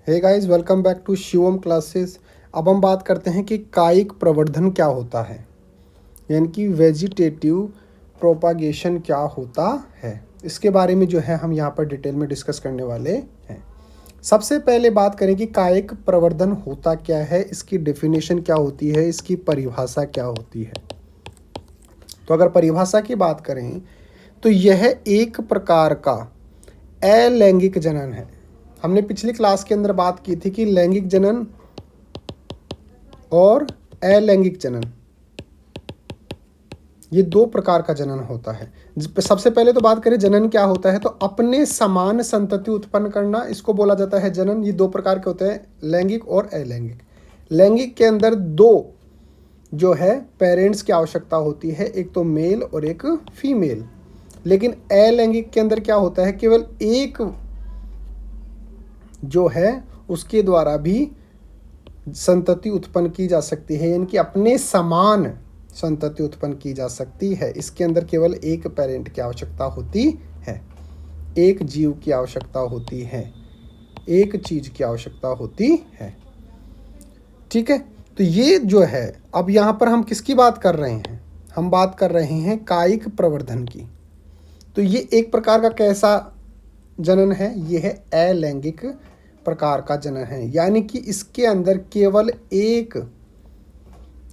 Hey guys, welcome back to Shivam classes. अब हम बात करते हैं कि कायिक प्रवर्धन क्या होता है, यानी कि वेजिटेटिव प्रोपागेशन क्या होता है। इसके बारे में जो है हम यहाँ पर डिटेल में डिस्कस करने वाले हैं। सबसे पहले बात करें कि कायिक प्रवर्धन होता क्या है, इसकी डेफिनेशन क्या होती है, इसकी परिभाषा क्या होती है। तो अगर परिभाषा की बात करें तो यह एक प्रकार का अलैंगिक जनन है। हमने पिछली क्लास के अंदर बात की थी कि लैंगिक जनन और अलैंगिक जनन, ये दो प्रकार का जनन होता है। सबसे पहले तो बात करें जनन क्या होता है, तो अपने समान संतति उत्पन्न करना, इसको बोला जाता है जनन। ये दो प्रकार के होते हैं, लैंगिक और अलैंगिक। लैंगिक के अंदर दो जो है पेरेंट्स की आवश्यकता होती है, एक तो मेल और एक फीमेल। लेकिन अलैंगिक के अंदर क्या होता है, केवल एक जो है उसके द्वारा भी संतति उत्पन्न की जा सकती है, यानी कि अपने समान संतति उत्पन्न की जा सकती है। इसके अंदर केवल एक पेरेंट की आवश्यकता होती है, एक जीव की आवश्यकता होती है, एक चीज की आवश्यकता होती है। ठीक है, तो ये जो है, अब यहाँ पर हम किसकी बात कर रहे हैं, हम बात कर रहे हैं कायिक प्रवर्धन की। तो ये एक प्रकार का कैसा जनन है, ये है अलैंगिक प्रकार का जनन है, यानी कि इसके अंदर केवल एक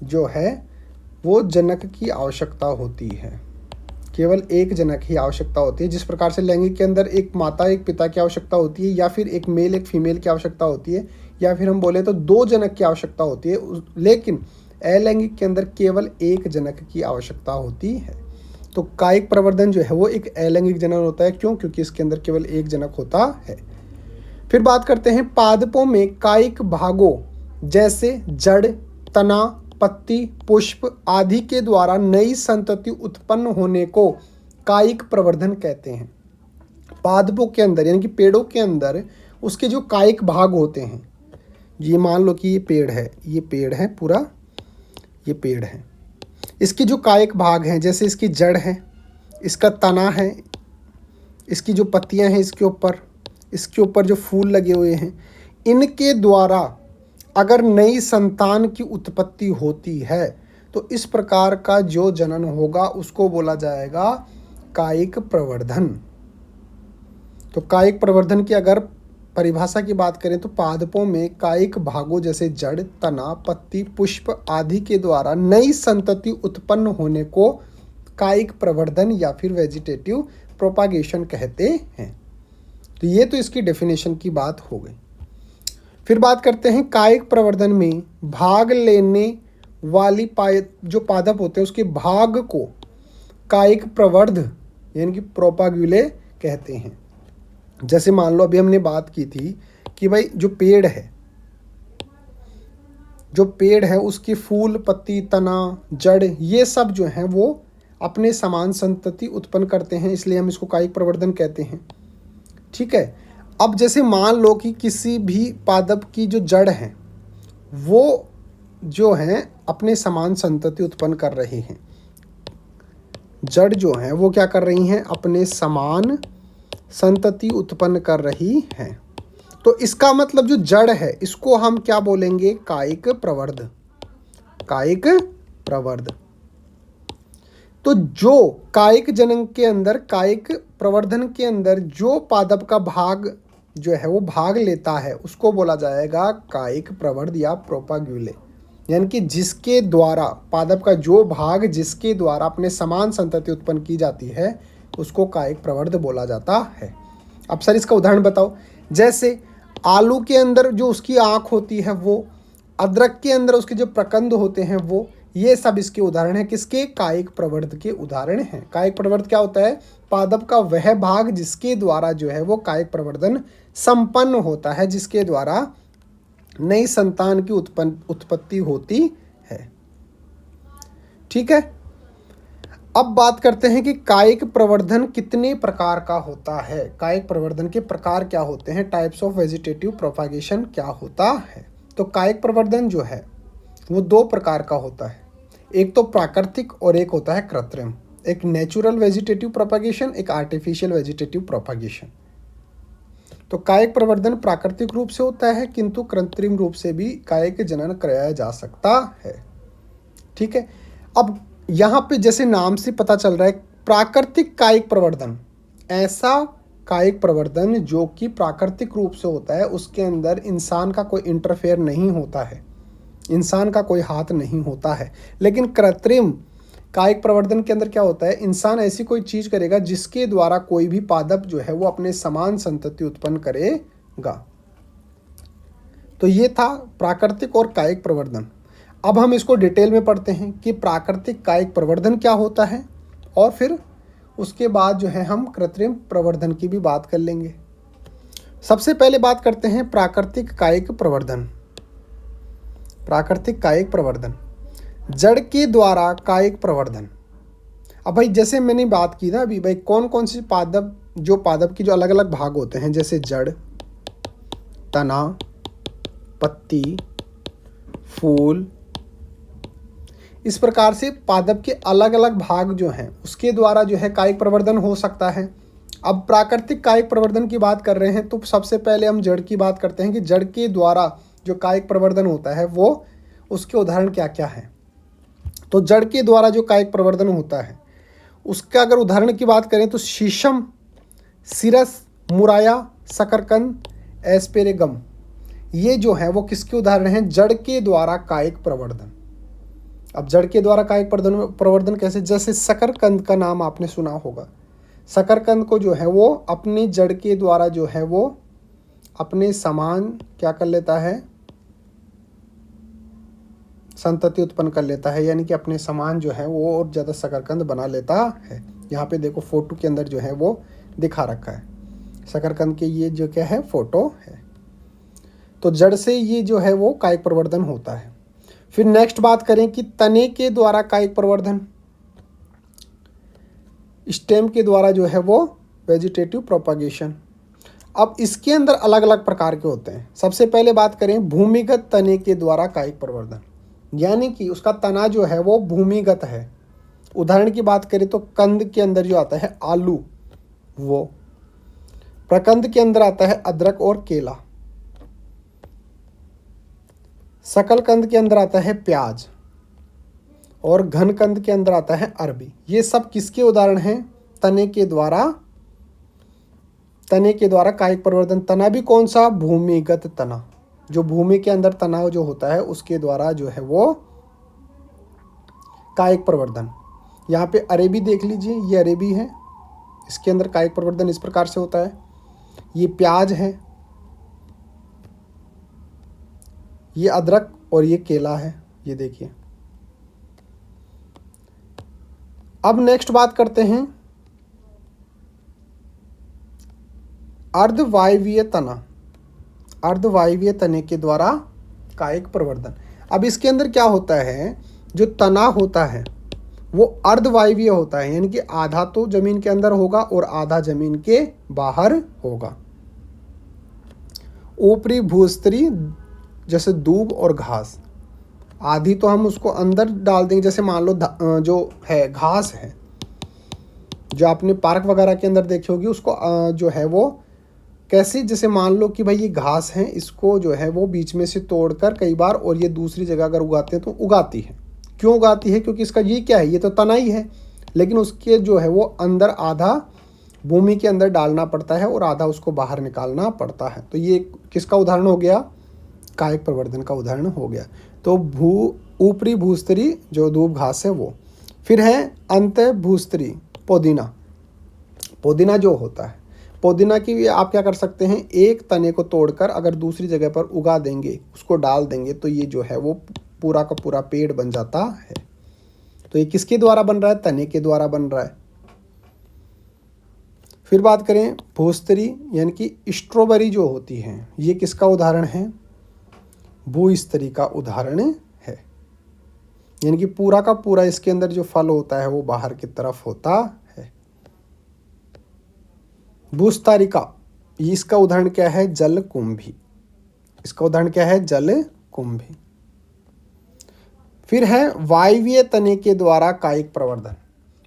जो है वो जनक की आवश्यकता होती है, केवल एक जनक ही आवश्यकता होती है। जिस प्रकार से लैंगिक के अंदर एक माता एक पिता की आवश्यकता होती है, या फिर एक मेल एक फीमेल की आवश्यकता होती है, या फिर हम बोले तो दो जनक की आवश्यकता होती है, लेकिन अलैंगिक के अंदर केवल एक जनक की आवश्यकता होती है। तो कायिक प्रवर्धन जो है वो एक अलैंगिक जनन होता है। क्यों? क्योंकि इसके अंदर केवल एक जनक होता है। फिर बात करते हैं पादपों में कायिक भागों जैसे जड़, तना, पत्ती, पुष्प आदि के द्वारा नई संतति उत्पन्न होने को कायिक प्रवर्धन कहते हैं। पादपों के अंदर यानी कि पेड़ों के अंदर उसके जो कायिक भाग होते हैं, ये मान लो कि ये पेड़ है, ये पेड़ है पूरा, ये पेड़ है, इसकी जो कायिक भाग हैं, जैसे इसकी जड़ है, इसका तना है, इसकी जो पत्तियां हैं इसके ऊपर जो फूल लगे हुए हैं, इनके द्वारा अगर नई संतान की उत्पत्ति होती है तो इस प्रकार का जो जनन होगा उसको बोला जाएगा कायिक प्रवर्धन। तो कायिक प्रवर्धन की अगर परिभाषा की बात करें तो पादपों में कायिक भागों जैसे जड़, तना, पत्ती, पुष्प आदि के द्वारा नई संतति उत्पन्न होने को कायिक प्रवर्धन या फिर वेजिटेटिव प्रोपागेशन कहते हैं। तो ये तो इसकी डेफिनेशन की बात हो गई। फिर बात करते हैं कायिक प्रवर्धन में भाग लेने वाली जो पादप होते हैं उसके भाग को कायिक प्रवर्ध यानी कि प्रोपाग्यूले कहते हैं। जैसे मान लो अभी हमने बात की थी कि भाई जो पेड़ है उसके फूल, पत्ती, तना, जड़ ये सब जो हैं वो अपने समान संतति उत्पन्न करते हैं, इसलिए हम इसको कायिक प्रवर्धन कहते हैं। ठीक है, अब जैसे मान लो कि किसी भी पादप की जो जड़ है वो जो है अपने समान संतति उत्पन्न कर रही हैं, जड़ जो है वो क्या कर रही हैं, अपने समान संतति उत्पन्न कर रही हैं। तो इसका मतलब जो जड़ है इसको हम क्या बोलेंगे, कायिक प्रवर्ध, कायिक प्रवर्ध। तो जो कायिक जनन के अंदर, कायिक प्रवर्धन के अंदर जो पादप का भाग जो है वो भाग लेता है उसको बोला जाएगा कायिक प्रवर्ध या प्रोपाग्यूले, यानी कि जिसके द्वारा पादप का जो भाग जिसके द्वारा अपने समान संतति उत्पन्न की जाती है उसको कायिक प्रवर्ध बोला जाता है। अब सर इसका उदाहरण बताओ। जैसे आलू के अंदर जो उसकी आँख होती है वो, अदरक के अंदर उसके जो प्रकंद होते हैं वो, ये सब इसके उदाहरण हैं। किसके? कायिक प्रवर्ध के उदाहरण हैं। कायिक प्रवर्ध क्या होता है? पादप का वह भाग जिसके द्वारा जो है वो कायिक प्रवर्धन संपन्न होता है, जिसके द्वारा नई संतान की उत्पत्ति होती है। ठीक है, अब बात करते हैं कि कायिक प्रवर्धन कितने प्रकार का होता है, कायिक प्रवर्धन के प्रकार क्या होते हैं, टाइप्स ऑफ वेजिटेटिव प्रोपागेशन क्या होता है। तो कायिक प्रवर्धन जो है वो दो प्रकार का होता है, एक तो प्राकृतिक और एक होता है कृत्रिम। एक नेचुरल वेजिटेटिव प्रोपागेशन, एक आर्टिफिशियल वेजिटेटिव प्रोपागेशन। तो कायिक प्रवर्धन प्राकृतिक रूप से होता है, किंतु कृत्रिम रूप से भी कायिक जनन कराया जा सकता है। ठीक है, अब यहाँ पे जैसे नाम से पता चल रहा है प्राकृतिक कायिक प्रवर्धन, ऐसा कायिक प्रवर्धन जो कि प्राकृतिक रूप से होता है, उसके अंदर इंसान का कोई इंटरफेयर नहीं होता है, इंसान का कोई हाथ नहीं होता है। लेकिन कृत्रिम कायिक प्रवर्धन के अंदर क्या होता है, इंसान ऐसी कोई चीज करेगा जिसके द्वारा कोई भी पादप जो है वो अपने समान संतति उत्पन्न करेगा। तो ये था प्राकृतिक और कायिक प्रवर्धन। अब हम इसको डिटेल में पढ़ते हैं कि प्राकृतिक कायिक प्रवर्धन क्या होता है, और फिर उसके बाद जो है हम कृत्रिम प्रवर्धन की भी बात कर लेंगे। सबसे पहले बात करते हैं प्राकृतिक कायिक प्रवर्धन। प्राकृतिक कायिक प्रवर्धन, जड़ के द्वारा कायिक प्रवर्धन। अब भाई जैसे मैंने बात की ना अभी, भाई कौन कौन सी पादप, जो पादप की जो अलग अलग भाग होते हैं, जैसे जड़, तना, पत्ती, फूल, इस प्रकार से पादप के अलग अलग भाग जो हैं उसके द्वारा जो है कायिक प्रवर्धन हो सकता है। अब प्राकृतिक कायिक प्रवर्धन की बात कर रहे हैं तो सबसे पहले हम जड़ की बात करते हैं कि जड़ के द्वारा जो कायिक प्रवर्धन होता है वो, उसके उदाहरण क्या क्या हैं। तो जड़ के द्वारा जो कायिक प्रवर्धन होता है उसका अगर उदाहरण की बात करें तो शीशम, सिरस, मुराया, शकरकंद, एस्पेरेगम, ये जो है वो किसके उदाहरण हैं, जड़ के द्वारा कायिक प्रवर्धन। अब जड़ के द्वारा कायिक प्रवर्धन कैसे, जैसे शकरकंद का नाम आपने सुना होगा। शकरकंद को जो है वो अपनी जड़ के द्वारा जो है वो अपने समान क्या कर लेता है, संतति उत्पन्न कर लेता है, यानी कि अपने समान जो है वो और ज़्यादा शकरकंद बना लेता है। यहाँ पे देखो फोटो के अंदर जो है वो दिखा रखा है शकरकंद के, ये जो क्या है फोटो है। तो जड़ से ये जो है वो कायिक प्रवर्धन होता है। फिर नेक्स्ट बात करें कि तने के द्वारा कायिक प्रवर्धन, स्टेम के द्वारा जो है वो वेजिटेटिव प्रोपागेशन। अब इसके अंदर अलग अलग प्रकार के होते हैं। सबसे पहले बात करें भूमिगत तने के द्वारा कायिक प्रवर्धन, यानी कि उसका तना जो है वो भूमिगत है। उदाहरण की बात करें तो कंद के अंदर जो आता है आलू, वो प्रकंद के अंदर आता है अदरक और केला, शकलकंद के अंदर आता है प्याज, और घनकंद के अंदर आता है अरबी। ये सब किसके उदाहरण हैं, तने के द्वारा, तने के द्वारा कायिक प्रवर्धन। तना भी कौन सा, भूमिगत तना, जो भूमि के अंदर तना जो होता है उसके द्वारा जो है वो कायिक प्रवर्धन। यहाँ पे अरेबी देख लीजिए, ये अरेबी है, इसके अंदर कायिक प्रवर्धन इस प्रकार से होता है। ये प्याज है, ये अदरक और ये केला है, ये देखिए। अब नेक्स्ट बात करते हैं अर्धवायवीय तना, अर्धवायवीय तने के द्वारा कायिक प्रवर्धन। अब इसके अंदर क्या होता है, जो तना होता है वो अर्धवायवीय होता है, यानी कि आधा तो जमीन के अंदर होगा और आधा जमीन के बाहर होगा। ऊपरी भूस्तरी जैसे दूब और घास, आधी तो हम उसको अंदर डाल देंगे, जैसे मान लो जो है घास है, जो आपने पार्क वगैरह के अंदर देखी होगी, उसको जो है वो कैसे, जैसे मान लो कि भाई ये घास है, इसको जो है वो बीच में से तोड़कर कई बार और ये दूसरी जगह अगर उगाते हैं तो उगाती है। क्यों उगाती है, क्योंकि इसका ये क्या है, ये तो तना ही है, लेकिन उसके जो है वो अंदर आधा भूमि के अंदर डालना पड़ता है और आधा उसको बाहर निकालना पड़ता है। तो ये किसका उदाहरण हो गया, कायिक प्रवर्धन का उदाहरण हो गया। तो ऊपरी भूस्तरी जो दूब घास है वो। फिर है अंत भूस्तरी पुदीना, पुदीना जो होता है, पुदीना की भी आप क्या कर सकते हैं, एक तने को तोड़कर अगर दूसरी जगह पर उगा देंगे, उसको डाल देंगे, तो ये जो है वो पूरा का पूरा पेड़ बन जाता है। तो ये किसके द्वारा बन रहा है, तने के द्वारा बन रहा है। फिर बात करें भूस्तरी, यानी कि स्ट्रॉबेरी जो होती है, ये किसका उदाहरण है, भूस्तरी का उदाहरण है, यानी कि पूरा का पूरा इसके अंदर जो फल होता है वो बाहर की तरफ होता है। भूस्तारिका, इसका उदाहरण क्या है, जल कुंभी, इसका उदाहरण क्या है, जल कुंभी। फिर है वायवीय तने के द्वारा कायिक प्रवर्धन।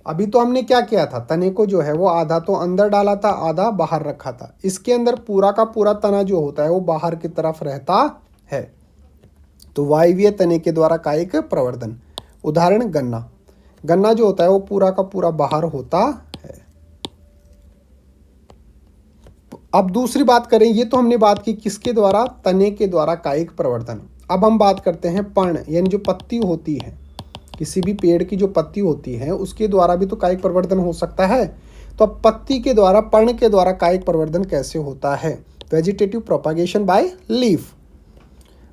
अभी तो हमने क्या किया था, तने को जो है वो आधा तो अंदर डाला था, आधा बाहर रखा था। इसके अंदर पूरा का पूरा तना जो होता है वो बाहर की तरफ रहता है। तो वायवीय तने के द्वारा कायिक प्रवर्धन, उदाहरण गन्ना। गन्ना जो होता है वो पूरा का पूरा बाहर होता है। अब दूसरी बात करें, ये तो हमने बात की किसके द्वारा, तने के द्वारा कायिक प्रवर्धन। अब हम बात करते हैं पर्ण, यानी जो पत्ती होती है, किसी भी पेड़ की जो पत्ती होती है उसके द्वारा भी तो कायिक प्रवर्धन हो सकता है। तो अब पत्ती के द्वारा, पर्ण के द्वारा कायिक प्रवर्धन कैसे होता है? Vegetative propagation by leaf.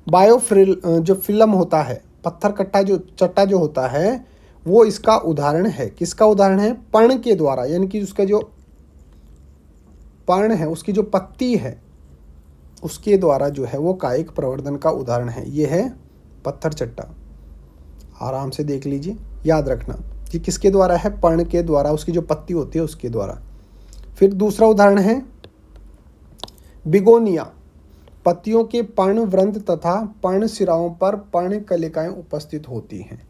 बायोफ्रिल जो फिल्म होता है, पत्थर कट्टा जो चट्टा जो होता है, वो इसका उदाहरण है। किसका उदाहरण है? पर्ण के द्वारा, यानी कि उसका जो पर्ण है, उसकी जो पत्ती है, उसके द्वारा जो है वो कायिक प्रवर्धन का उदाहरण है। ये है पत्थर चट्टा, आराम से देख लीजिए, याद रखना कि किसके द्वारा है, पर्ण के द्वारा, उसकी जो पत्ती होती है उसके द्वारा। फिर दूसरा उदाहरण है बिगोनिया। पत्तियों के पर्ण वृंत तथा पर्ण सिराओं पर पर्ण कलिकाएं उपस्थित होती हैं।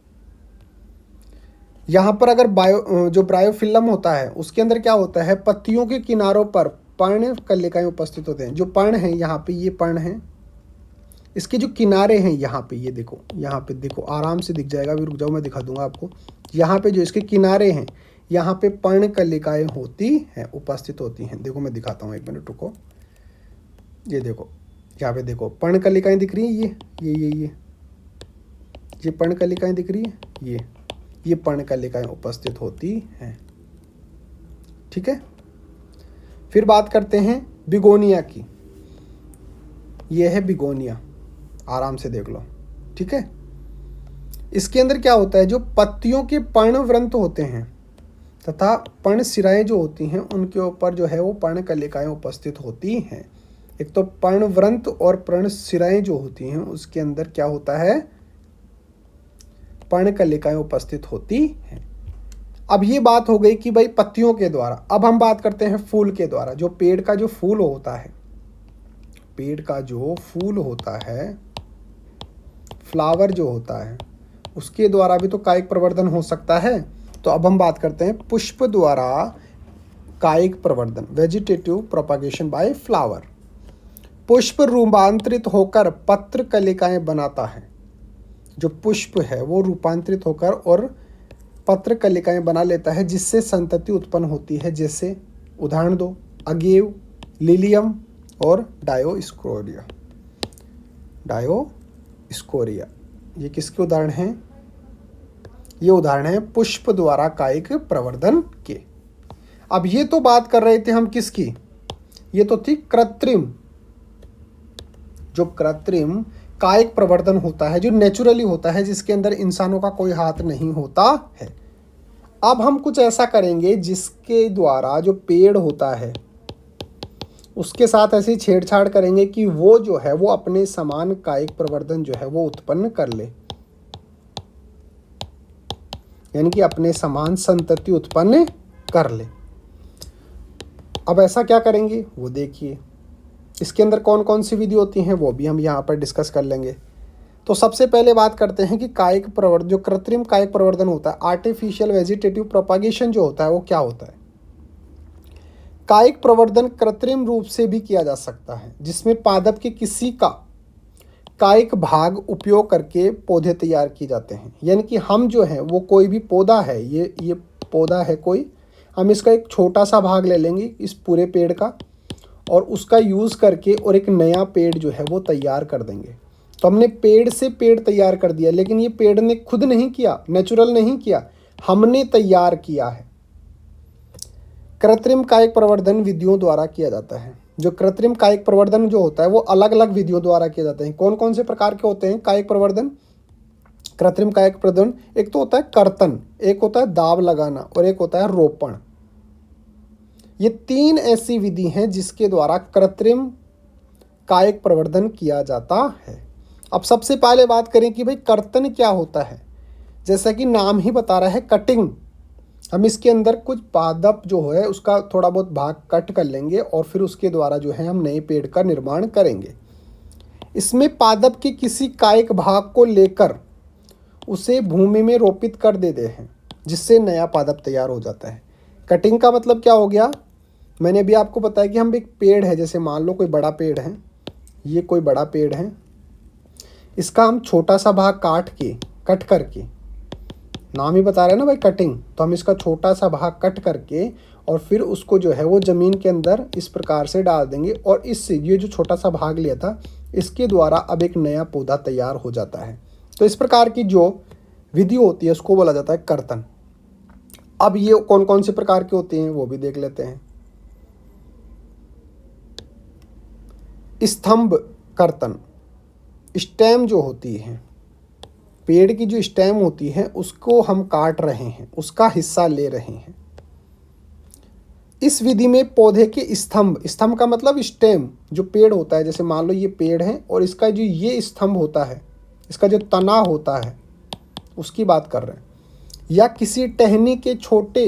यहाँ पर अगर जो ब्रायोफिल्म होता है उसके अंदर क्या होता है, पत्तियों के किनारों पर पर्ण कलिकाएं उपस्थित होते हैं। जो पर्ण है, यहाँ पे ये पर्ण है, इसके जो किनारे हैं यहाँ पे, ये देखो, यहाँ पे देखो, आराम से दिख जाएगा, अभी रुक जाओ मैं दिखा दूंगा आपको। यहाँ पे जो इसके किनारे हैं, यहाँ पे पर्ण कलिकाएं होती हैं, उपस्थित होती हैं। देखो मैं दिखाता हूँ, एक मिनट रुको। ये देखो, यहाँ पे देखो पर्ण कलिकाएं दिख रही हैं, ये पर्ण कलिकाएं दिख रही है, ये पर्ण कलिकाएं उपस्थित होती हैं। ठीक है। फिर बात करते हैं बिगोनिया की। ये है बिगोनिया, आराम से देख लो। ठीक है। इसके अंदर क्या होता है, जो पत्तियों के पर्णवृंत होते हैं तथा पर्ण सिराएं जो होती हैं, उनके ऊपर जो है वो पर्ण कलिकाएं उपस्थित होती हैं। एक तो पर्णवृंत और पर्ण सिराएं जो होती हैं उसके अंदर क्या होता है, पर्ण कलिकाएं उपस्थित होती हैं। अब ये बात हो गई कि भाई पत्तियों के द्वारा। अब हम बात करते हैं फूल के द्वारा। जो पेड़ का जो फूल होता है, पेड़ का जो फूल होता है, फ्लावर जो होता है, उसके द्वारा भी तो कायिक प्रवर्धन हो सकता है। तो अब हम बात करते हैं पुष्प द्वारा कायिक प्रवर्धन, वेजिटेटिव प्रोपागेशन बाय फ्लावर। पुष्प रूपांतरित होकर पत्र कलिकाएं बनाता है। जो पुष्प है वो रूपांतरित होकर और पत्र कलिकाएं बना लेता है, जिससे संतति उत्पन्न होती है। जैसे उदाहरण दो, अगेव, लिलियम और डायोस्कोरिया। डायोस्कोरिया ये किसके उदाहरण हैं? ये उदाहरण है पुष्प द्वारा कायिक प्रवर्धन के। अब ये तो बात कर रहे थे हम किसकी, ये तो थी कृत्रिम। जो कृत्रिम कायिक प्रवर्धन होता है, जो नेचुरली होता है, जिसके अंदर इंसानों का कोई हाथ नहीं होता है। अब हम कुछ ऐसा करेंगे जिसके द्वारा जो पेड़ होता है उसके साथ ऐसी छेड़छाड़ करेंगे कि वो जो है वो अपने समान कायिक प्रवर्धन जो है वो उत्पन्न कर ले, यानी कि अपने समान संतति उत्पन्न कर ले। अब ऐसा क्या करेंगे वो देखिए। इसके अंदर कौन कौन सी विधि होती हैं वो भी हम यहाँ पर डिस्कस कर लेंगे। तो सबसे पहले बात करते हैं कि कायिक प्रवर्धन, जो कृत्रिम कायिक प्रवर्धन होता है, आर्टिफिशियल वेजिटेटिव प्रोपागेशन जो होता है वो क्या होता है। कायिक प्रवर्धन कृत्रिम रूप से भी किया जा सकता है, जिसमें पादप के किसी का कायिक भाग उपयोग करके पौधे तैयार किए जाते हैं। यानी कि हम जो है वो कोई भी पौधा है, ये पौधा है कोई, हम इसका एक छोटा सा भाग ले लेंगे इस पूरे पेड़ का और उसका यूज़ करके और एक नया पेड़ जो है वो तैयार कर देंगे। तो हमने पेड़ से पेड़ तैयार कर दिया, लेकिन ये पेड़ ने खुद नहीं किया, नेचुरल नहीं किया, हमने तैयार किया है। कृत्रिम कायिक प्रवर्धन विधियों द्वारा किया जाता है। जो कृत्रिम कायिक प्रवर्धन जो होता है वो अलग अलग विधियों द्वारा किए जाते हैं। कौन कौन से प्रकार के होते हैं कायिक प्रवर्धन, कृत्रिम कायिक प्रवर्धन? एक तो होता है कर्तन, एक होता है दाब लगाना और एक होता है रोपण। ये तीन ऐसी विधि हैं जिसके द्वारा कृत्रिम कायिक प्रवर्धन किया जाता है। अब सबसे पहले बात करें कि भाई कर्तन क्या होता है। जैसा कि नाम ही बता रहा है, कटिंग। हम इसके अंदर कुछ पादप जो है उसका थोड़ा बहुत भाग कट कर लेंगे और फिर उसके द्वारा जो है हम नए पेड़ का निर्माण करेंगे। इसमें पादप के किसी कायिक भाग को लेकर उसे भूमि में रोपित कर देते हैं। जिससे नया पादप तैयार हो जाता है। कटिंग का मतलब क्या हो गया, मैंने अभी आपको बताया कि हम एक पेड़ है, जैसे मान लो कोई बड़ा पेड़ है, ये कोई बड़ा पेड़ है, इसका हम छोटा सा भाग कट करके, नाम ही बता रहे हैं ना भाई कटिंग, तो हम इसका छोटा सा भाग कट करके और फिर उसको जो है वो ज़मीन के अंदर इस प्रकार से डाल देंगे, और इससे ये जो छोटा सा भाग लिया था इसके द्वारा अब एक नया पौधा तैयार हो जाता है। तो इस प्रकार की जो विधि होती है उसको बोला जाता है कर्तन। अब ये कौन कौन से प्रकार के होते हैं वो भी देख लेते हैं। स्तंभ कर्तन, स्टेम जो होती है, पेड़ की जो स्टेम होती है उसको हम काट रहे हैं, उसका हिस्सा ले रहे हैं। इस विधि में पौधे के स्तंभ, स्तंभ का मतलब स्टेम, जो पेड़ होता है, जैसे मान लो ये पेड़ है और इसका जो ये स्तंभ होता है, इसका जो तना होता है उसकी बात कर रहे हैं, या किसी टहनी के छोटे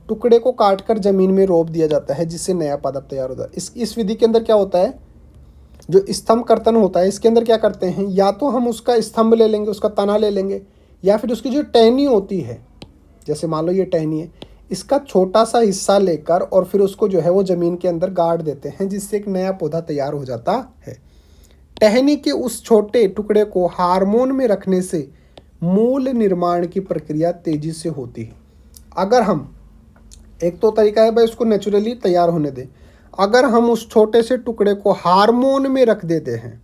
टुकड़े को काटकर जमीन में रोप दिया जाता है जिससे नया पादप तैयार होता है। इस विधि के अंदर क्या होता है, जो स्तंभ कर्तन होता है इसके अंदर क्या करते हैं, या तो हम उसका स्तंभ ले लेंगे, उसका तना ले लेंगे, या फिर उसकी जो टहनी होती है, जैसे मान लो ये टहनी है, इसका छोटा सा हिस्सा लेकर और फिर उसको जो है वो ज़मीन के अंदर गाड़ देते हैं जिससे एक नया पौधा तैयार हो जाता है। टहनी के उस छोटे टुकड़े को हार्मोन में रखने से मूल निर्माण की प्रक्रिया तेजी से होती है। अगर हम, एक तो तरीका है भाई उसको नेचुरली तैयार होने दें, अगर हम उस छोटे से टुकड़े को हार्मोन में रख देते हैं,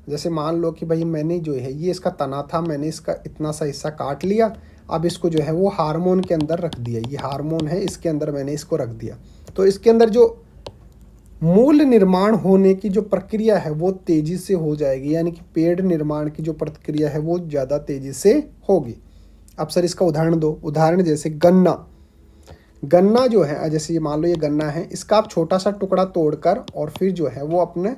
जैसे मान लो कि भाई मैंने जो है ये इसका तना था, मैंने इसका इतना सा हिस्सा काट लिया, अब इसको जो है वो हार्मोन के अंदर रख दिया, ये हार्मोन है इसके अंदर मैंने इसको रख दिया, तो इसके अंदर जो मूल निर्माण होने की जो प्रक्रिया है वो तेज़ी से हो जाएगी, यानी कि पेड़ निर्माण की जो प्रक्रिया है वो ज़्यादा तेज़ी से होगी। अब सर इसका उदाहरण दो। उदाहरण जैसे गन्ना जो है, जैसे ये मान लो ये गन्ना है, इसका आप छोटा सा टुकड़ा तोड़कर और फिर जो है वो अपने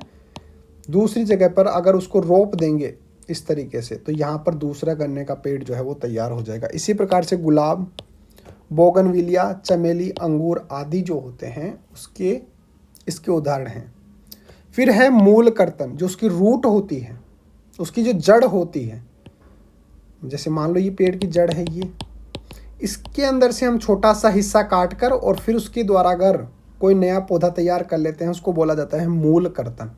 दूसरी जगह पर अगर उसको रोप देंगे इस तरीके से, तो यहाँ पर दूसरा गन्ने का पेड़ जो है वो तैयार हो जाएगा। इसी प्रकार से गुलाब, बोगनविलिया, चमेली, अंगूर आदि जो होते हैं इसके उदाहरण हैं। फिर है मूल कर्तन, जो उसकी रूट होती है, उसकी जो जड़ होती है, जैसे मान लो ये पेड़ की जड़ है, ये इसके अंदर से हम छोटा सा हिस्सा काट कर और फिर उसके द्वारा अगर कोई नया पौधा तैयार कर लेते हैं उसको बोला जाता है मूल कर्तन।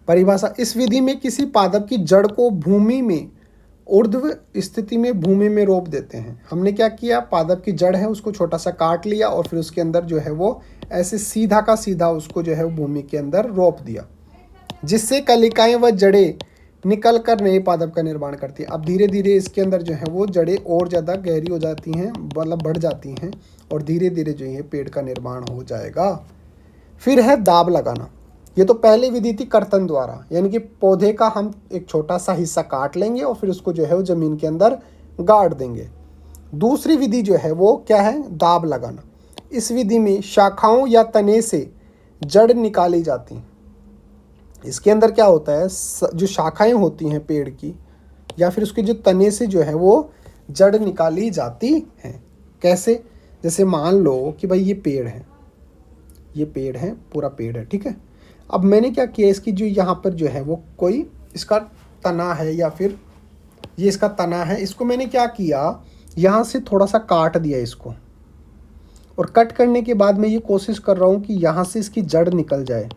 परिभाषा, इस विधि में किसी पादप की जड़ को भूमि में ऊर्ध्व स्थिति में भूमि में रोप देते हैं। हमने क्या किया, पादप की जड़ है उसको छोटा सा काट लिया और फिर उसके अंदर जो है वो ऐसे सीधा का सीधा उसको जो है वो भूमि के अंदर रोप दिया, जिससे कलिकाएं व जड़ें निकल कर नए पादप का निर्माण करती हैं। अब धीरे धीरे इसके अंदर जो है वो जड़ें और ज़्यादा गहरी हो जाती हैं, मतलब बढ़ जाती हैं, और धीरे धीरे जो है पेड़ का निर्माण हो जाएगा। फिर है दाब लगाना। ये तो पहली विधि थी कर्तन द्वारा, यानी कि पौधे का हम एक छोटा सा हिस्सा काट लेंगे और फिर उसको जो है वो ज़मीन के अंदर गाड़ देंगे। दूसरी विधि जो है वो क्या है, दाब लगाना। इस विधि में शाखाओं या तने से जड़ निकाली जाती हैं। इसके अंदर क्या होता है, जो शाखाएं होती हैं पेड़ की या फिर उसके जो तने से जो है वो जड़ निकाली जाती हैं। कैसे, जैसे मान लो कि भाई ये पेड़ है, ये पेड़ है, पूरा पेड़ है, ठीक है। अब मैंने क्या किया, इसकी जो यहाँ पर जो है वो कोई इसका तना है या फिर ये इसका तना है, इसको मैंने क्या किया, यहाँ से थोड़ा सा काट दिया इसको, और कट करने के बाद मैं ये कोशिश कर रहा हूँ कि यहाँ से इसकी जड़ निकल जाए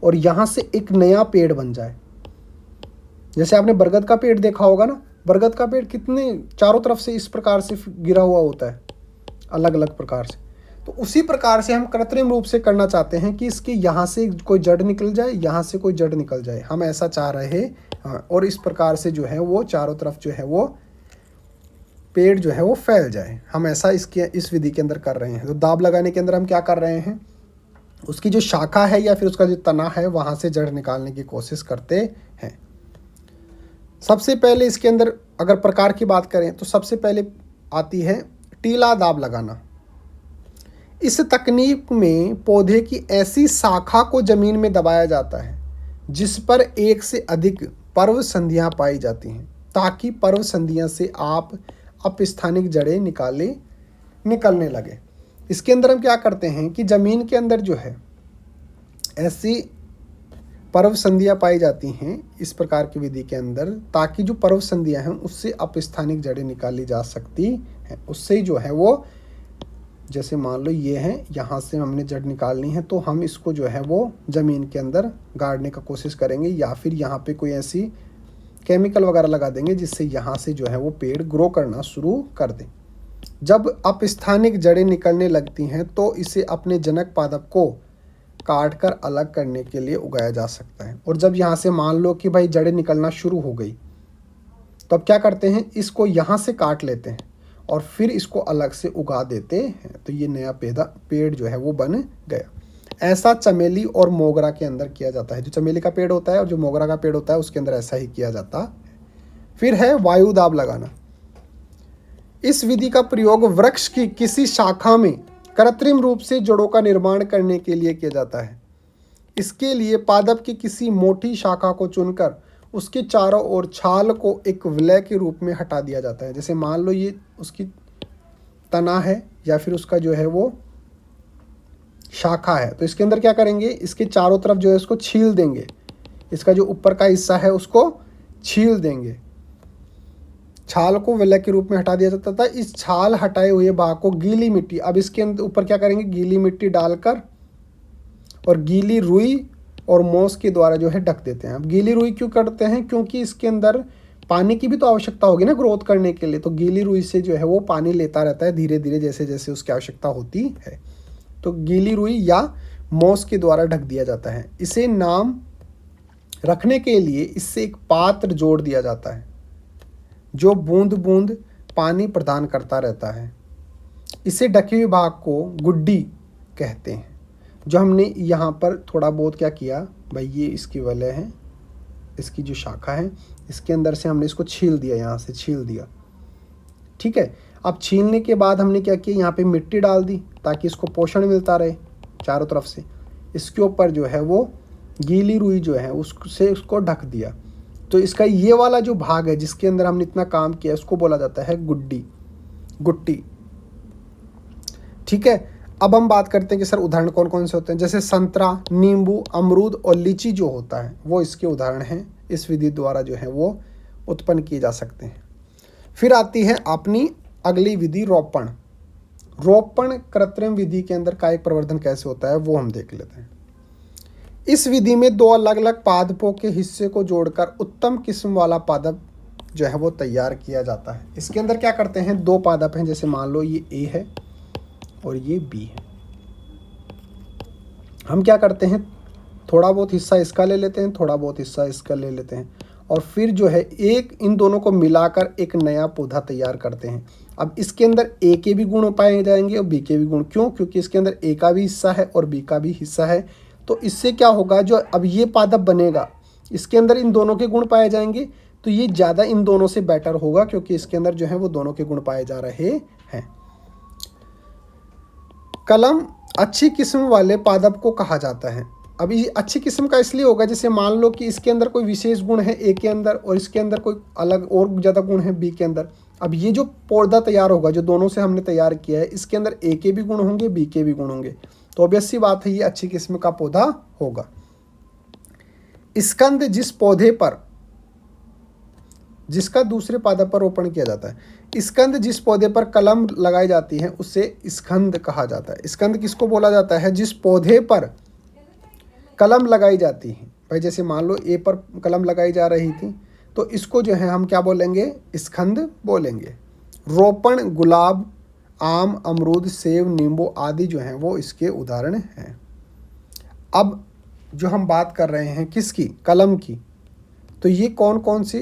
और यहाँ से एक नया पेड़ बन जाए। जैसे आपने बरगद का पेड़ देखा होगा ना, बरगद का पेड़ कितने चारों तरफ से इस प्रकार से गिरा हुआ होता है, अलग अलग प्रकार से। तो उसी प्रकार से हम कृत्रिम रूप से करना चाहते हैं कि इसके यहाँ से कोई जड़ निकल जाए, यहाँ से कोई जड़ निकल जाए, हम ऐसा चाह रहे हैं। और इस प्रकार से जो है वो चारों तरफ जो है वो पेड़ जो है वो फैल जाए, हम ऐसा इस विधि के अंदर कर रहे हैं। तो दाब लगाने के अंदर हम क्या कर रहे हैं, उसकी जो शाखा है या फिर उसका जो तना है वहाँ से जड़ निकालने की कोशिश करते हैं। सबसे पहले इसके अंदर अगर प्रकार की बात करें तो सबसे पहले आती है टीला दाब लगाना। इस तकनीक में पौधे की ऐसी शाखा को जमीन में दबाया जाता है जिस पर एक से अधिक पर्व संधियां पाई जाती हैं, ताकि पर्व संधियां से आप अपस्थानिक जड़ें निकलने लगे। इसके अंदर हम क्या करते हैं कि ज़मीन के अंदर जो है ऐसी पर्व संधियाँ पाई जाती हैं इस प्रकार की विधि के अंदर, ताकि जो पर्व संधियाँ हैं उससे अपस्थानिक जड़ें निकाली जा सकती हैं। उससे ही जो है वो, जैसे मान लो ये है, यहाँ से हमने जड़ निकालनी है तो हम इसको जो है वो ज़मीन के अंदर गाड़ने का कोशिश करेंगे, या फिर यहाँ पे कोई ऐसी केमिकल वगैरह लगा देंगे जिससे यहाँ से जो है वो पेड़ ग्रो करना शुरू कर दें। जब अपस्थानिक जड़ें निकलने लगती हैं तो इसे अपने जनक पादप को काट कर अलग करने के लिए उगाया जा सकता है। और जब यहाँ से मान लो कि भाई जड़ें निकलना शुरू हो गई, तो अब क्या करते हैं, इसको यहाँ से काट लेते हैं और फिर इसको अलग से उगा देते हैं, तो ये नया पेड़ जो है वो बन गया। ऐसा चमेली और मोगरा के अंदर किया जाता है। जो चमेली का पेड़ होता है और जो मोगरा का पेड़ होता है उसके अंदर ऐसा ही किया जाता है। फिर है वायु दाब लगाना। इस विधि का प्रयोग वृक्ष की किसी शाखा में कृत्रिम रूप से जड़ों का निर्माण करने के लिए किया जाता है। इसके लिए पादप की किसी मोटी शाखा को चुनकर उसके चारों ओर छाल को एक विलय के रूप में हटा दिया जाता है। जैसे मान लो ये उसकी तना है या फिर उसका जो है वो शाखा है, तो इसके अंदर क्या करेंगे, इसके चारों तरफ जो है उसको छील देंगे। इसका जो ऊपर का हिस्सा है उसको छील देंगे। छाल को विलय के रूप में हटा दिया जाता था। इस छाल हटाए हुए भाग को गीली मिट्टी, अब इसके अंदर ऊपर क्या करेंगे, गीली मिट्टी डालकर और गीली रुई और मोस के द्वारा जो है ढक देते हैं। अब गीली रुई क्यों करते हैं, क्योंकि इसके अंदर पानी की भी तो आवश्यकता होगी ना ग्रोथ करने के लिए, तो गीली रुई से जो है वो पानी लेता रहता है धीरे धीरे जैसे जैसे उसकी आवश्यकता होती है। तो गीली रुई या मोस के द्वारा ढक दिया जाता है। इसे नाम रखने के लिए इससे एक पात्र जोड़ दिया जाता है जो बूंद बूंद पानी प्रदान करता रहता है। इसे ढके हुए भाग को गुड्डी कहते हैं। जो हमने यहाँ पर थोड़ा बहुत क्या किया भाई, ये इसकी वलय है, इसकी जो शाखा है, इसके अंदर से हमने इसको छील दिया, यहाँ से छील दिया, ठीक है। अब छीलने के बाद हमने क्या किया, यहाँ पे मिट्टी डाल दी ताकि इसको पोषण मिलता रहे चारों तरफ से। इसके ऊपर जो है वो गीली रुई जो है उससे उसको ढक दिया। तो इसका ये वाला जो भाग है जिसके अंदर हमने इतना काम किया उसको बोला जाता है गुट्टी, ठीक है। अब हम बात करते हैं कि सर उदाहरण कौन कौन से होते हैं। जैसे संतरा, नींबू, अमरूद और लीची जो होता है वो इसके उदाहरण हैं। इस विधि द्वारा जो है वो उत्पन्न किए जा सकते हैं। फिर आती है अपनी अगली विधि रोपण। रोपण कृत्रिम विधि के अंदर कायिक प्रवर्धन कैसे होता है वो हम देख लेते हैं। इस विधि में दो अलग अलग पादपों के हिस्से को जोड़कर उत्तम किस्म वाला पादप जो है वो तैयार किया जाता है। इसके अंदर क्या करते हैं, दो पादप हैं, जैसे मान लो ये ए है और ये बी है। हम क्या करते हैं, थोड़ा बहुत हिस्सा इसका ले लेते हैं, थोड़ा बहुत हिस्सा इसका ले लेते हैं और फिर जो है एक इन दोनों को मिलाकर एक नया पौधा तैयार करते हैं। अब इसके अंदर ए के भी गुण पाए जाएंगे और बी के भी गुण। क्यों, क्योंकि इसके अंदर ए का भी हिस्सा है और बी का भी हिस्सा है। तो इससे क्या होगा, जो अब ये पादप बनेगा इसके अंदर इन दोनों के गुण पाए जाएंगे, तो ये ज़्यादा इन दोनों से बेटर होगा क्योंकि इसके अंदर जो है वो दोनों के गुण पाए जा रहे हैं। कलम अच्छी किस्म वाले पादप को कहा जाता है। अब ये अच्छी किस्म का इसलिए होगा, जैसे मान लो कि इसके अंदर कोई विशेष गुण है ए के अंदर और इसके अंदर कोई अलग और ज़्यादा गुण है बी के अंदर। अब ये जो पौधा तैयार होगा जो दोनों से हमने तैयार किया है, इसके अंदर ए के भी गुण होंगे, बी के भी गुण होंगे, तो ऑब्वियस सी बात है ये अच्छी किस्म का पौधा होगा। स्कंद जिस पौधे पर जिसका दूसरे पादप पर रोपण किया जाता है, स्कंद जिस पौधे पर कलम लगाई जाती है उसे स्कंद कहा जाता है। स्कंद किसको बोला जाता है, जिस पौधे पर कलम लगाई जाती है। भाई जैसे मान लो ए पर कलम लगाई जा रही थी तो इसको जो है हम क्या बोलेंगे, स्कंद बोलेंगे। रोपण गुलाब, आम, अमरूद, सेब, नींबू आदि जो हैं वो इसके उदाहरण हैं। अब जो हम बात कर रहे हैं किसकी, कलम की, तो ये कौन कौन सी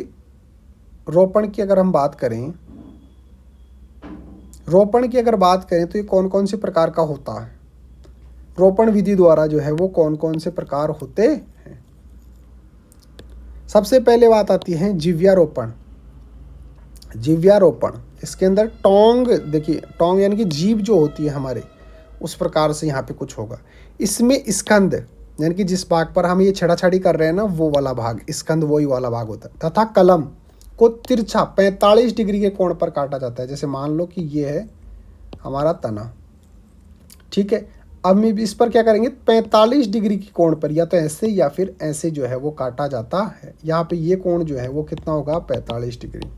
रोपण की अगर हम बात करें, रोपण की अगर बात करें तो ये कौन कौन से प्रकार का होता है, रोपण विधि द्वारा जो है वो कौन कौन से प्रकार होते हैं। सबसे पहले बात आती है जीव्यारोपण। जीव्यारोपण इसके अंदर टोंग, देखिए टोंग यानी कि जीभ जो होती है हमारे, उस प्रकार से यहाँ पे कुछ होगा। इसमें स्कंद यानी कि जिस भाग पर हम ये छेड़ाछाड़ी कर रहे हैं ना वो वाला भाग, स्कंद वही वाला भाग होता है। तथा कलम को तिरछा 45 डिग्री के कोण पर काटा जाता है। जैसे मान लो कि ये है हमारा तना, ठीक है। अब हम इस पर क्या करेंगे, 45 डिग्री की कोण पर या तो ऐसे या फिर ऐसे जो है वो काटा जाता है। यहाँ पे ये कोण जो है वो कितना होगा, 45 डिग्री।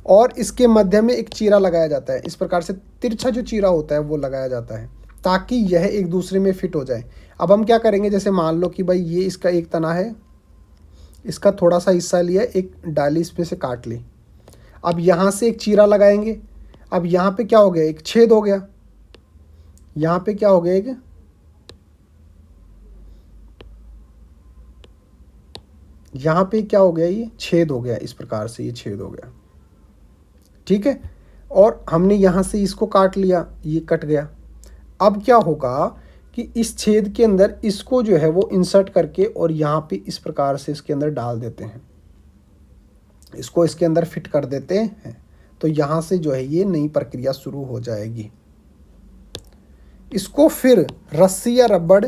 और इसके मध्य में एक चीरा लगाया जाता है, इस प्रकार से तिरछा जो चीरा होता है वो लगाया जाता है ताकि यह एक दूसरे में फिट हो जाए। अब हम क्या करेंगे, जैसे मान लो कि भाई ये इसका एक तना है, इसका थोड़ा सा हिस्सा लिया, एक डाली इसमें से काट ली। अब यहाँ से एक चीरा लगाएंगे। अब यहाँ पे क्या हो गया, एक छेद हो गया। यहाँ पे क्या हो गया, एक यहाँ पे क्या हो गया, ये छेद हो गया, इस प्रकार से ये छेद हो गया, ठीक है। और हमने यहाँ से इसको काट लिया, ये कट गया। अब क्या होगा कि इस छेद के अंदर इसको जो है वो इंसर्ट करके और यहाँ पे इस प्रकार से इसके अंदर डाल देते हैं, इसको इसके अंदर फिट कर देते हैं। तो यहाँ से जो है ये नई प्रक्रिया शुरू हो जाएगी। इसको फिर रस्सी या रबड़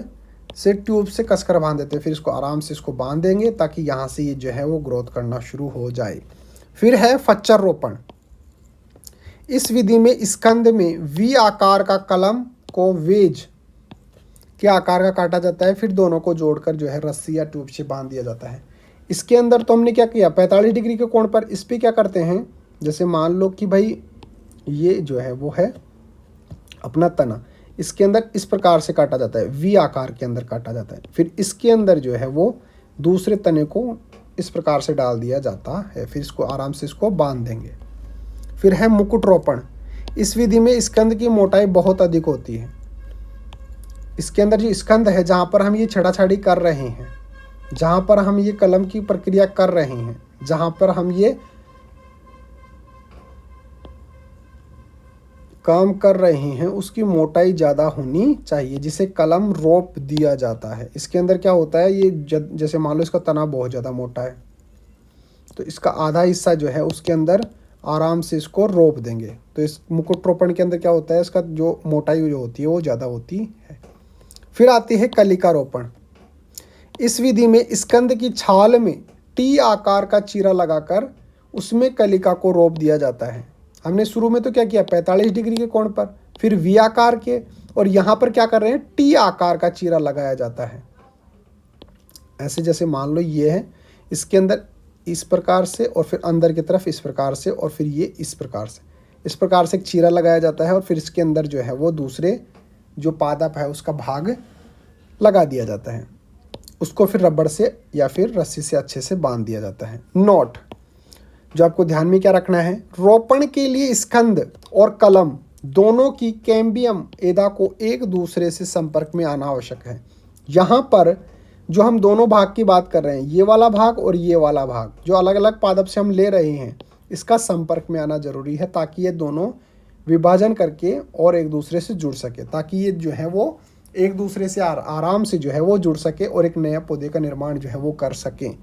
से ट्यूब से कसकर बांध देते हैं, फिर इसको आराम से इसको बांध देंगे ताकि यहाँ से ये जो है वो ग्रोथ करना शुरू हो जाए। फिर है फच्चर रोपण। इस विधि में स्कंद में वी आकार का कलम को वेज के आकार का काटा जाता है, फिर दोनों को जोड़कर जो है रस्सी या ट्यूब से बांध दिया जाता है। इसके अंदर तो हमने क्या किया, 45 डिग्री के कोण पर इस पर क्या करते हैं, जैसे मान लो कि भाई ये जो है वो है अपना तना, इसके अंदर इस प्रकार से काटा जाता है, वी आकार के अंदर काटा जाता है। फिर इसके अंदर जो है वो दूसरे तने को इस प्रकार से डाल दिया जाता है, फिर इसको आराम से इसको बांध देंगे। फिर है मुकुट रोपण। इस विधि में स्कंद की मोटाई बहुत अधिक होती है। इसके अंदर जो स्कंद है, जहाँ पर हम ये छेड़ाछाड़ी कर रहे हैं, जहाँ पर हम ये कलम की प्रक्रिया कर रहे हैं, जहाँ पर हम ये काम कर रहे हैं, उसकी मोटाई ज़्यादा होनी चाहिए, जिसे कलम रोप दिया जाता है। इसके अंदर क्या होता है, ये जैसे मान लो इसका तना बहुत ज़्यादा मोटा है, तो इसका आधा हिस्सा जो है उसके अंदर आराम से इसको रोप देंगे। तो इस मुकुट रोपण के अंदर क्या होता है, इसका जो मोटाई जो होती है वो ज़्यादा होती है। फिर आती है कलिका रोपण। इस विधि में स्कंद की छाल में टी आकार का चीरा लगाकर उसमें कलिका को रोप दिया जाता है। हमने शुरू में तो क्या किया, 45 डिग्री के कोण पर, फिर वी आकार के, और यहाँ पर क्या कर रहे हैं, टी आकार का चीरा लगाया जाता है। ऐसे जैसे मान लो ये है, इसके अंदर इस प्रकार से और फिर अंदर की तरफ इस प्रकार से और फिर ये इस प्रकार से, इस प्रकार से एक चीरा लगाया जाता है और फिर इसके अंदर जो है वो दूसरे जो पादप है उसका भाग लगा दिया जाता है। उसको फिर रबड़ से या फिर रस्सी से अच्छे से बांध दिया जाता है। नोट जो आपको ध्यान में क्या रखना है, रोपण के लिए स्कंद और कलम दोनों की कैम्बियम एदा को एक दूसरे से संपर्क में आना आवश्यक है। यहाँ पर जो हम दोनों भाग की बात कर रहे हैं, ये वाला भाग और ये वाला भाग जो अलग अलग पादप से हम ले रहे हैं, इसका संपर्क में आना जरूरी है ताकि ये दोनों विभाजन करके और एक दूसरे से जुड़ सके, ताकि ये जो है वो एक दूसरे से आराम से जो है वो जुड़ सके और एक नया पौधे का निर्माण जो है वो कर सकें।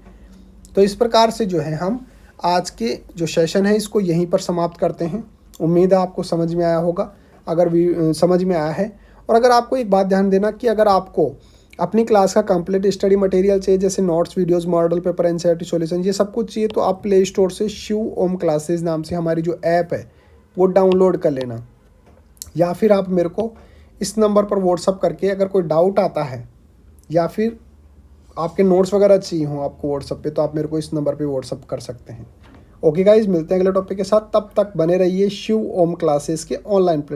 तो इस प्रकार से जो है हम आज के जो सेशन है इसको यहीं पर समाप्त करते हैं। उम्मीद है आपको समझ में आया होगा। अगर भी समझ में आया है, और अगर आपको एक बात ध्यान देना कि अगर आपको अपनी क्लास का कंप्लीट स्टडी मटेरियल चाहिए, जैसे notes, videos, model paper, NCERT solution, ये सब कुछ चाहिए, तो आप प्ले स्टोर से शिव ओम क्लासेस नाम से हमारी जो ऐप है वो डाउनलोड कर लेना, या फिर आप मेरे को इस नंबर पर व्हाट्सअप करके अगर कोई डाउट आता है या फिर आपके नोट्स वगैरह चाहिए हों आपको व्हाट्सअप पे, तो आप मेरे को इस नंबर पे व्हाट्सअप कर सकते हैं। ओके गाइज, मिलते हैं अगले टॉपिक के साथ, तब तक बने रहिए शिव ओम क्लासेस के ऑनलाइन प्लेटफॉर्म।